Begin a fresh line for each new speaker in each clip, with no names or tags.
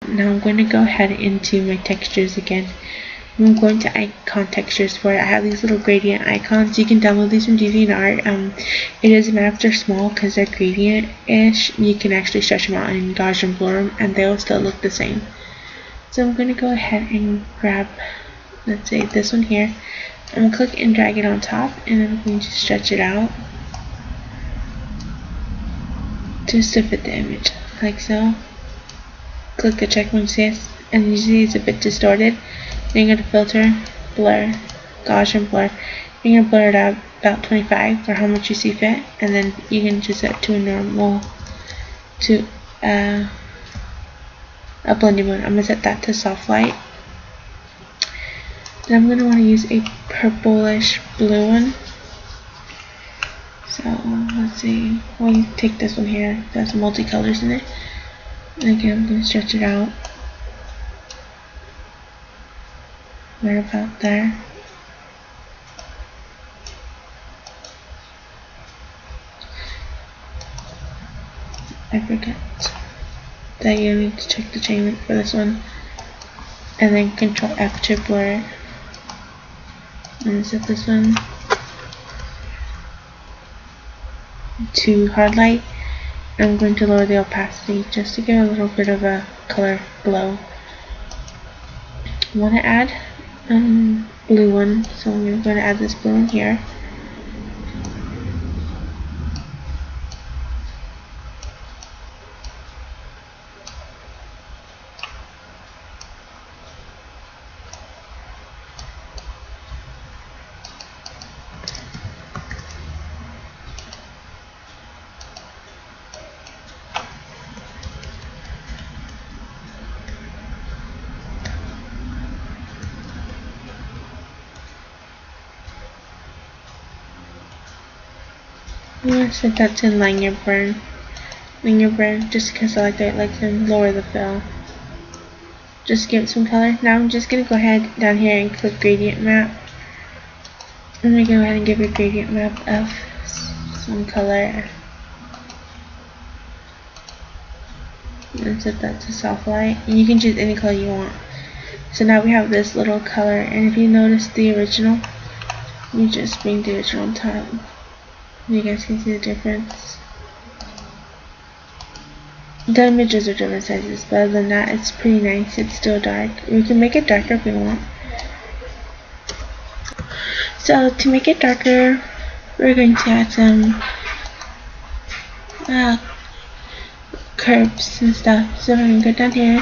Now I'm going to go ahead into my textures again. I'm going to icon textures for it. I have these little gradient icons. You can download these from DeviantArt. It doesn't matter if they're small because they're gradient-ish. You can actually stretch them out and Gaussian blur them and they'll still look the same. So I'm going to go ahead and grab, let's say this one here. I'm going to click and drag it on top and I'm going to stretch it out just to fit the image, like so. Click the check mark, yes, and you see it's a bit distorted. Then you go to filter, blur, Gaussian blur. You're gonna blur it out about 25 for how much you see fit, and then you can just set to a normal, to a blending mode. I'm gonna set that to soft light. Then I'm gonna want to use a purplish blue one. So let's see. We'll take this one here. It has multicolors in it. And again, I'm going to stretch it out. Right about there. I forget that you need to check the chain link for this one. And then Control F to blur it. And set this one to hard light. I'm going to lower the opacity just to give a little bit of a color glow. I want to add blue one, so I'm going to add this blue one here. I'm going to set that to linear burn, just because I like to lower the fill. Just give it some color. Now I'm just going to go ahead down here and click gradient map. I'm going to go ahead and give it a gradient map of some color. And set that to soft light. And you can choose any color you want. So now we have this little color, and if you notice the original, you just bring the original on top. You guys can see the difference. The images are different sizes, but other than that, it's pretty nice. It's still dark. We can make it darker if we want. So to make it darker, we're going to add some curves and stuff. So we're going to go down here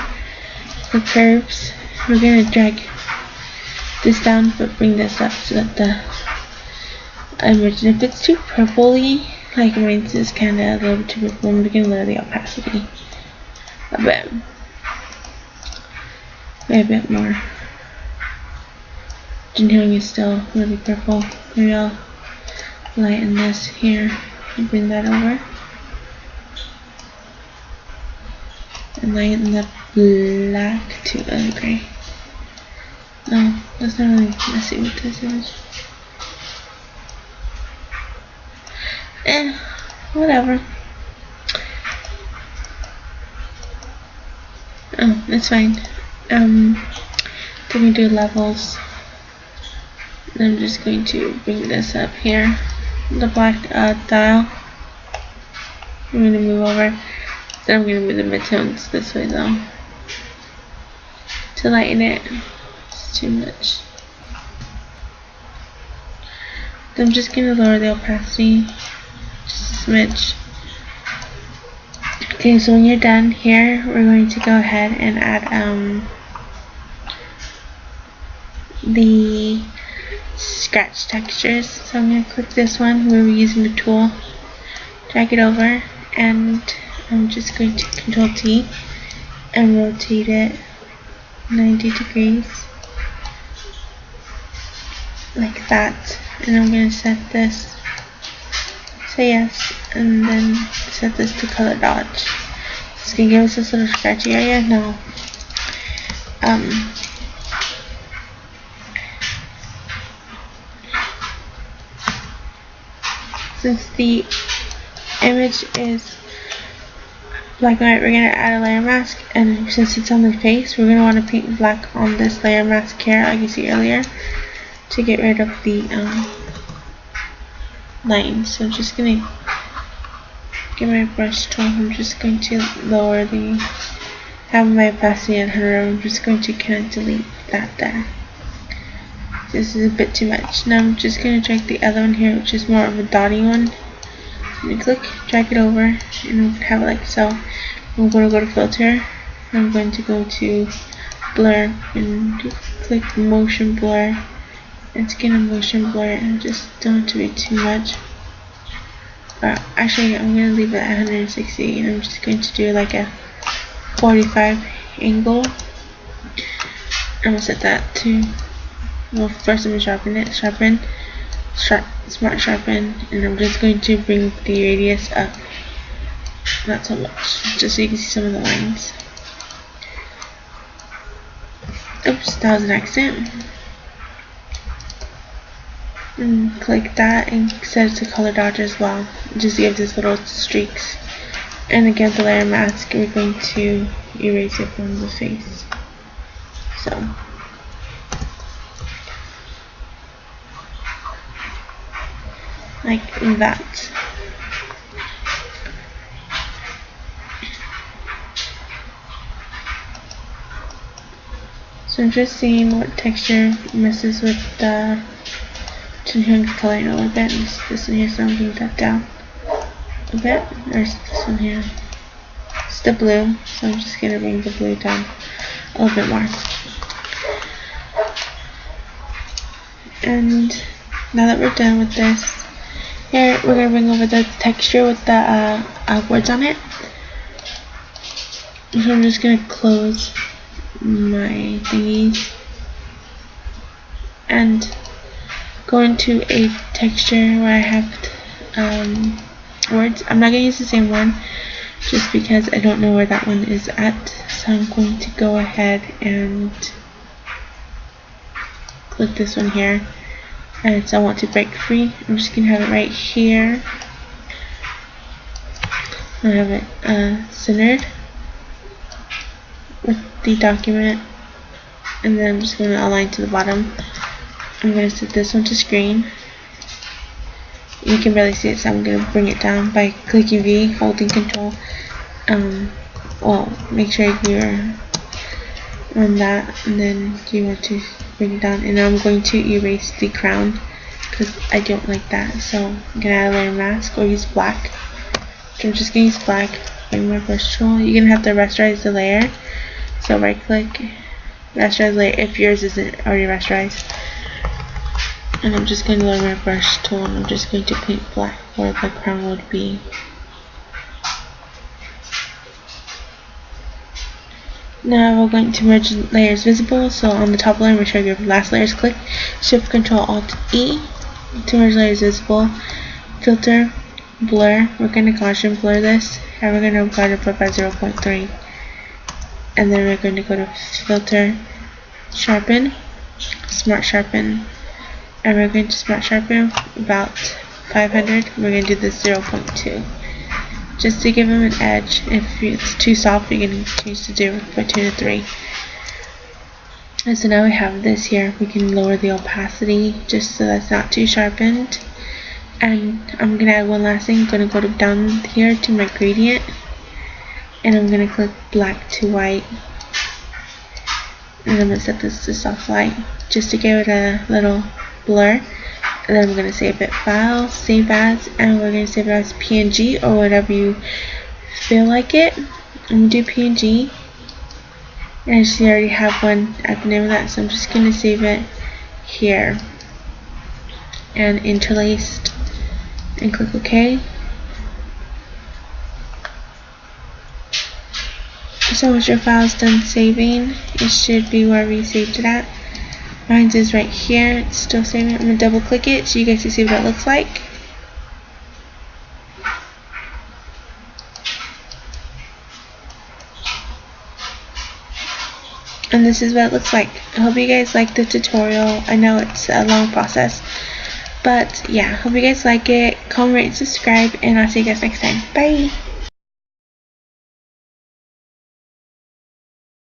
for curves. We're going to drag this down, but bring this up so that the image, if it's too purpley, like mine's is kind of a little bit too purple, I'm going to lower the opacity a bit, maybe a bit more. Engineering is still really purple. Maybe I'll lighten this here and bring that over, and lighten the black to a gray. No, that's not really messy with this image. Whatever. Oh, it's fine. Then we do levels. I'm just going to bring this up here, the black dial. I'm going to move over. Then I'm going to move the midtones this way though, to lighten it. It's too much. Then I'm just going to lower the opacity just a smidge. Okay, so when you're done here, we're going to go ahead and add the scratch textures. So I'm going to click this one where we're using the tool, drag it over, and I'm just going to Control T and rotate it 90 degrees like that. And I'm going to set this, say yes, and then set this to color dodge. It's going to give us this little scratchy area. Now since the image is black and white, we're going to add a layer mask, and since it's on the face, we're going to want to paint black on this layer mask here, like you see earlier, to get rid of the lines. So I'm just going to get my brush tool. I'm just going to lower have my opacity at 100. I'm just going to kind of delete that there. This is a bit too much. Now I'm just going to drag the other one here, which is more of a dotty one. And click, drag it over, and I'm going to have it like so. I'm going to go to filter. I'm going to go to blur and click motion blur. It's going to motion blur, and just don't have to be too much. Actually, I'm going to leave it at 160, and I'm just going to do like a 45 angle. I'm going to set that to, well, first I'm going to sharpen, smart sharpen, and I'm just going to bring the radius up, not so much, just so you can see some of the lines. Oops, that was an accident. And click that and set it to color dodge as well, just to give this little streaks. And again, the layer mask, we're going to erase it from the face. So like that. So I'm just seeing what texture messes with the coloring a little bit. This one here, so I'm bringing that down a bit. There's this one here. It's the blue, so I'm just gonna bring the blue down a little bit more. And now that we're done with this, here we're gonna bring over the texture with the words on it. So I'm just gonna close my thingies and go into a texture where I have words. I'm not going to use the same one just because I don't know where that one is at, so I'm going to go ahead and click this one here, and so I want to break free. I'm just going to have it right here. I have it centered with the document, and then I'm just going to align to the bottom. I'm going to set this one to screen. You can barely see it, so I'm going to bring it down by clicking V, holding control. Well, make sure you're on that, and then you want to bring it down. And I'm going to erase the crown because I don't like that. So I'm going to add a layer mask or use black. So I'm just going to use black. Bring my brush tool. You're going to have to rasterize the layer. So right click, rasterize layer if yours isn't already rasterized. And I'm just going to lower my brush tool, and I'm just going to paint black where the crown would be. Now we're going to merge layers visible. So on the top layer, make sure your last layer is clicked. Shift Control Alt E to merge layers visible. Filter, blur. We're going to Gaussian blur this, and we're going to apply to put by 0.3. And then we're going to go to Filter, Sharpen, Smart Sharpen. And we're going to smart sharpen about 500. We're going to do this 0.2 just to give them an edge. If it's too soft, you're going to change to 0.2 to 3. And so now we have this here. We can lower the opacity just so that's not too sharpened. And I'm going to add one last thing. I'm going to go down here to my gradient, and I'm going to click black to white, and I'm going to set this to soft light just to give it a little blur. And then we're going to save it, file, save as, and we're going to save it as PNG or whatever you feel like it. I'm going to do PNG, and I see I already have one at the name of that, so I'm just going to save it here and interlaced, and click OK. So once your file is done saving, it should be wherever you saved it at. Mine is right here. It's still saving. I'm going to double click it so you guys can see what it looks like. And this is what it looks like. I hope you guys like the tutorial. I know it's a long process, but yeah, hope you guys like it. Comment, rate, subscribe, and I'll see you guys next time. Bye!